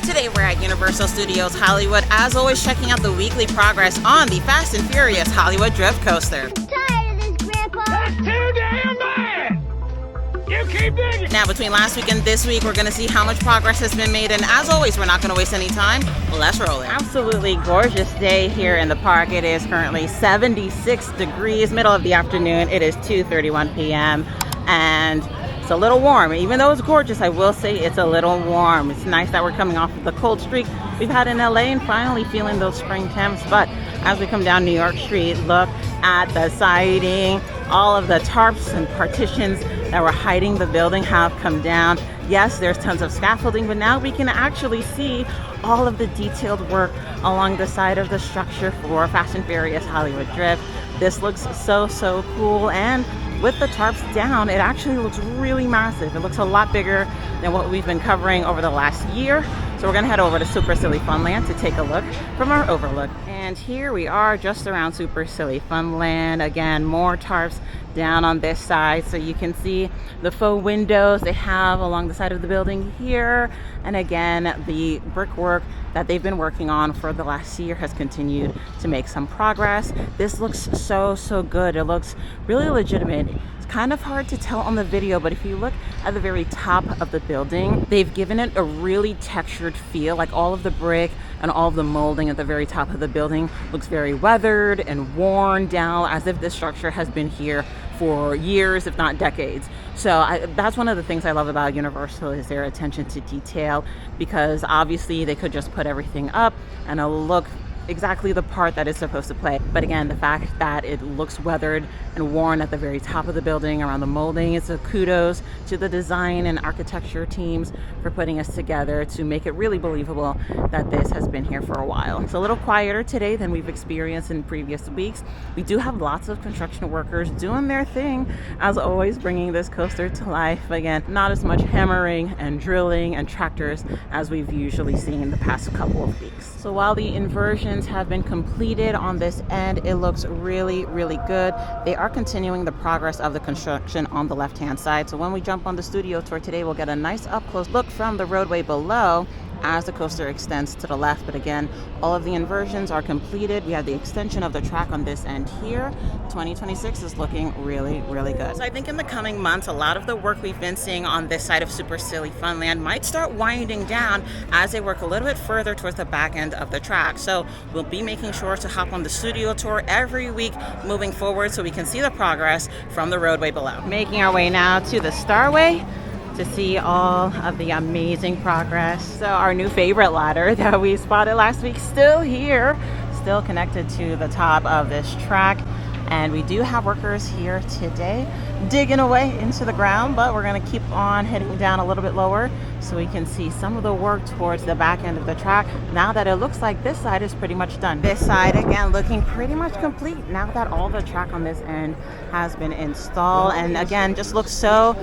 Today we're at Universal Studios Hollywood, as always checking out the weekly progress on the Fast and Furious Hollywood Drift Coaster. Tired of this, Grandpa? That's too damn bad! You keep digging! Now between last week and this week, we're going to see how much progress has been made, and as always, we're not going to waste any time. Let's roll it. Absolutely gorgeous day here in the park. It is currently 76 degrees, middle of the afternoon. It is 2:31 p.m. and it's a little warm. Even though it's gorgeous, I will say it's a little warm. It's nice that we're coming off of the cold streak we've had in LA and finally feeling those spring temps. But as we come down New York Street, look at the siding. All of the tarps and partitions that were hiding the building have come down. Yes, there's tons of scaffolding, but now we can actually see all of the detailed work along the side of the structure for Fast and Furious Hollywood Drift. This looks so cool, and with the tarps down, it actually looks really massive. It looks a lot bigger than what we've been covering over the last year. So we're gonna head over to Super Silly Funland to take a look from our overlook. And here we are just around Super Silly Funland. Again, more tarps down on this side, so you can see the faux windows they have along the side of the building here. And again, the brickwork that they've been working on for the last year has continued to make some progress. This looks so good. It looks really legitimate. It's kind of hard to tell on the video, but if you look at the very top of the building, they've given it a really textured feel. Like all of the brick and all of the molding at the very top of the building looks very weathered and worn down, as if this structure has been here for years, if not decades. So that's one of the things I love about Universal, is their attention to detail, because obviously they could just put everything up and it'll look exactly the part that it's supposed to play. But again, the fact that it looks weathered and worn at the very top of the building around the molding, it's a kudos to the design and architecture teams for putting us together to make it really believable that this has been here for a while. It's a little quieter today than we've experienced in previous weeks. We do have lots of construction workers doing their thing, as always, bringing this coaster to life. Again, not as much hammering and drilling and tractors as we've usually seen in the past couple of weeks. So while the inversions have been completed on this end, it looks really good. They are continuing the progress of the construction on the left-hand side. So when we jump on the studio tour today, we'll get a nice up-close look from the roadway below as the coaster extends to the left. But again, all of the inversions are completed. We have the extension of the track on this end here. 2026 is looking really good. So I think in the coming months, a lot of the work we've been seeing on this side of Super Silly Funland might start winding down as they work a little bit further towards the back end of the track. So we'll be making sure to hop on the studio tour every week moving forward, so we can see the progress from the roadway below. Making our way now to the Starway to see all of the amazing progress. So our new favorite ladder that we spotted last week, still here, still connected to the top of this track. And we do have workers here today digging away into the ground, but we're going to keep on heading down a little bit lower so we can see some of the work towards the back end of the track now that it looks like this side is pretty much done. This side, again, looking pretty much complete now that all the track on this end has been installed. And again, just looks so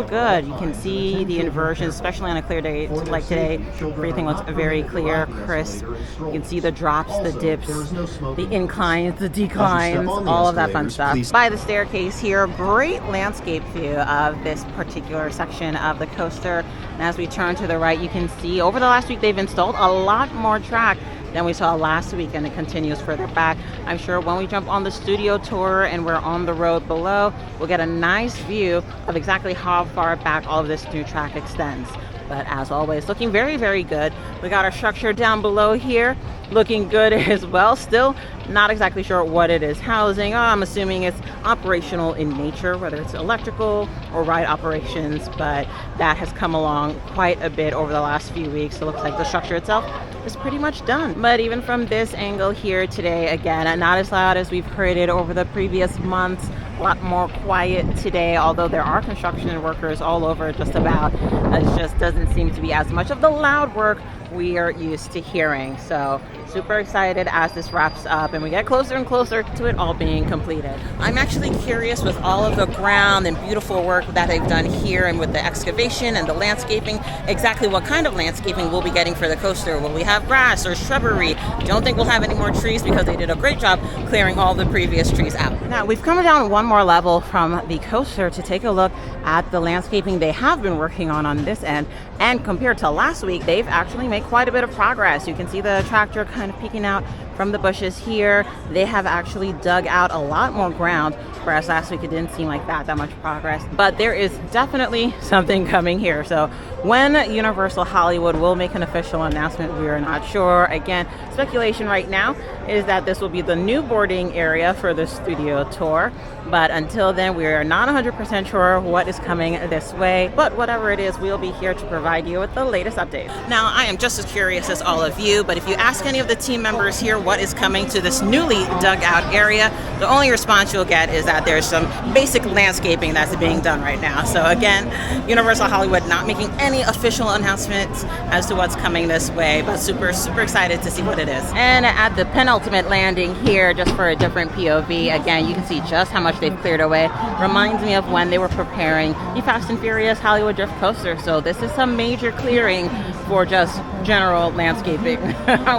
good. You can see the inversions, especially on a clear day like today. Everything looks very clear, crisp. You can see the drops, the dips, the inclines, the declines, all of that fun stuff. By the staircase here, great landscape view of this particular section of the coaster. And as we turn to the right, you can see over the last week they've installed a lot more track than we saw last week, and it continues further back. I'm sure when we jump on the studio tour and we're on the road below, we'll get a nice view of exactly how far back all of this new track extends. But as always, looking very good. We got our structure down below here looking good as well. Still not exactly sure what it is housing. I'm assuming it's operational in nature, whether it's electrical or ride operations, but that has come along quite a bit over the last few weeks. It looks like the structure itself is pretty much done. But even from this angle here today, again, not as loud as we've heard it over the previous months. A lot more quiet today, although there are construction workers all over just about. It just doesn't seem to be as much of the loud work we are used to hearing. So super excited as this wraps up and we get closer and closer to it all being completed. I'm actually curious, with all of the ground and beautiful work that they've done here and with the excavation and the landscaping, exactly what kind of landscaping we'll be getting for the coaster. Will we have grass or shrubbery? Don't think we'll have any more trees because they did a great job clearing all the previous trees out. Now we've come down one one more level from the coaster to take a look at the landscaping they have been working on this end. And compared to last week, they've actually made quite a bit of progress. You can see the tractor kind of peeking out from the bushes here. They have actually dug out a lot more ground, whereas last week it didn't seem like that much progress. But there is definitely something coming here. So when Universal Hollywood will make an official announcement, we are not sure. Again, speculation right now is that this will be the new boarding area for the studio tour. But until then, we are not 100% sure what is coming this way. But whatever it is, we'll be here to provide you with the latest updates. Now, I am just as curious as all of you, but if you ask any of the team members here what is coming to this newly dug out area, the only response you'll get is that there's some basic landscaping that's being done right now. So again, Universal Hollywood not making any official announcements as to what's coming this way, but super excited to see what it is. And at the penultimate landing here, just for a different POV, again, you can see just how much they've cleared away. Reminds me of when they were preparing the Fast and Furious Hollywood Drift coaster. So this is some major clearing for just general landscaping.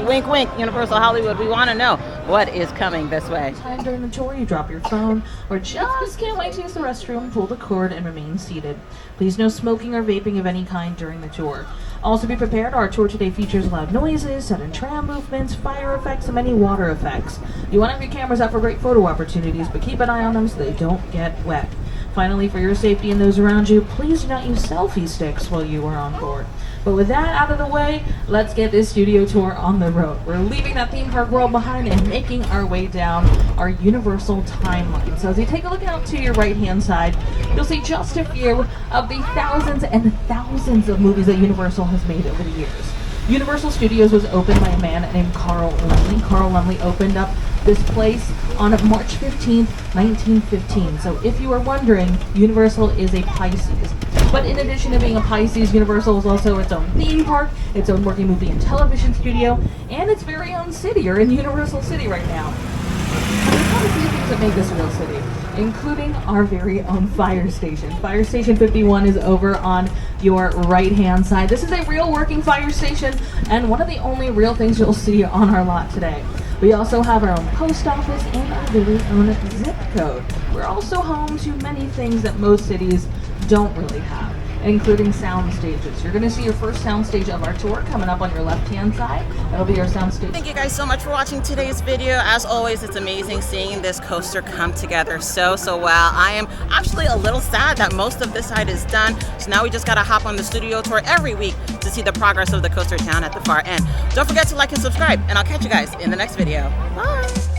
Wink, wink, Universal Hollywood, we want to know what is coming this way. Time during the tour, you drop your phone or just can't wait to use the restroom, pull the cord and remain seated. Please no smoking or vaping of any kind during the tour. Also be prepared, our tour today features loud noises, sudden tram movements, fire effects, and many water effects. You want to have your cameras up for great photo opportunities, but keep an eye on them so they don't get wet. Finally, for your safety and those around you, please do not use selfie sticks while you are on board. But with that out of the way, let's get this studio tour on the road. We're leaving that theme park world behind and making our way down our Universal timeline. So as you take a look out to your right-hand side, you'll see just a few of the thousands and thousands of movies that Universal has made over the years. Universal Studios was opened by a man named Carl Laemmle. Carl Laemmle opened up this place on March 15th, 1915. So if you are wondering, Universal is a Pisces. But in addition to being a Pisces, Universal is also its own theme park, its own working movie and television studio, and its very own city. You're in Universal City right now. And there's quite a few things that make this a real city, including our very own fire station. Fire Station 51 is over on your right-hand side. This is a real working fire station and one of the only real things you'll see on our lot today. We also have our own post office and our very own zip code. We're also home to many things that most cities don't really have, including sound stages. You're going to see your first sound stage of our tour coming up on your left-hand side. That'll be our sound stage. Thank you guys so much for watching today's video. As always, it's amazing seeing this coaster come together so well. I am actually a little sad that most of this side is done. So now we just got to hop on the studio tour every week to see the progress of the coaster down at the far end. Don't forget to like and subscribe, and I'll catch you guys in the next video. Bye.